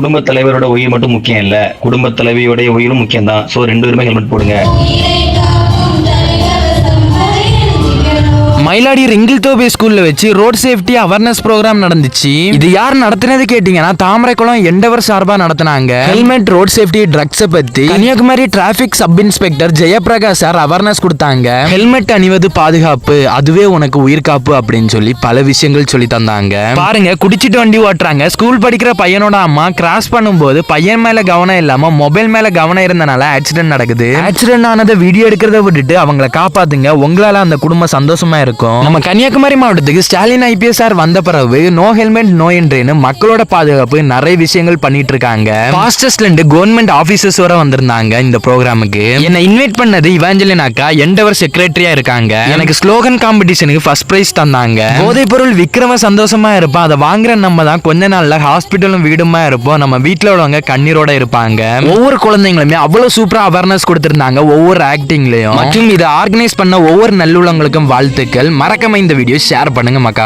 குடும்ப தலைவரோட உயிர் மட்டும் முக்கியம் இல்ல, குடும்ப தலைவியோட உயிரும் முக்கியம் தான். சோ 2 பேருமே ஹெல்மெட் போடுங்க. மயிலாடி ரிங்கிள் தோபே ஸ்கூல்ல வச்சு ரோட் சேஃப்டி அவேர்னஸ் ப்ரோக்ராம் நடந்துச்சு. இது யார் நடத்தினது கேட்டீங்கன்னா தாமரைக்குளம் எண்டவர் சார்பா நடத்தினாங்க. ஹெல்மெட், ரோட் சேஃப்டி, ட்ரக்ஸை பத்தி Kanyakumari traffic sub inspector Jayaprakash sir awareness கொடுத்தாங்க. ஹெல்மெட் அணிவது பாதுகாப்பு, அதுவே உனக்கு உயிர் காப்பு அப்படின்னு சொல்லி பல விஷயங்கள் சொல்லி தந்தாங்க. பாருங்க, குடிச்சிட்டு வண்டி ஓட்டுறாங்க. ஸ்கூல் படிக்கிற பையனோட அம்மா கிராஸ் பண்ணும்போது பையன் மேல கவனம் இல்லாம மொபைல் மேல கவனம் இருந்தனால ஆக்சிடென்ட் நடக்குது. ஆக்சிடென்ட் ஆனதை வீடியோ எடுக்கிறத விட்டுட்டு அவங்களை காப்பாத்துங்க. உங்களால அந்த குடும்பம் சந்தோஷமா இருக்கும். நம்ம கன்னியாகுமரி மாவட்டத்துக்கு ஸ்டாலின் ஐபிஎஸ் சார் வந்த பிறகு நோ ஹெல்மெட் நோ என்ட்ரின்னு மக்களோட பாதுகாப்பு நிறைய விஷயங்கள் பண்ணிட்டு இருக்காங்க. ஃபாஸ்டஸ்ட்ல இருந்து கவர்மெண்ட் ஆபீசர்ஸ் வர வந்திருந்தாங்க இந்த ப்ரோக்ராமுக்கு. என்ன இன்வைட் பண்ணது இவாஞ்சலின் அக்கா, எண்டவர் செக்ரட்டரியா இருக்காங்க. எனக்கு ஸ்லோகன் காம்படிஷனுக்கு ஃபர்ஸ்ட் பிரைஸ் தந்தாங்க. போதைப் பொருள் விக்ரம சந்தோஷமா இருப்பான், அதை வாங்குற நம்ம தான் கொஞ்ச நாள்ல ஹாஸ்பிட்டலும் வீடுமா இருப்போம். நம்ம வீட்டுல உள்ளவங்க கண்ணீரோட இருப்பாங்க. ஒவ்வொரு குழந்தைங்களுமே அவ்வளவு சூப்பரா அவேர்னஸ் கொடுத்திருந்தாங்க ஒவ்வொரு ஆக்டிங்லயும். மற்றும் இதை ஆர்கனைஸ் பண்ண ஒவ்வொரு நல்லுள்ளவங்களுக்கும் வாழ்த்துக்கள். மறக்காம இந்த வீடியோ ஷேர் பண்ணுங்க மக்கா.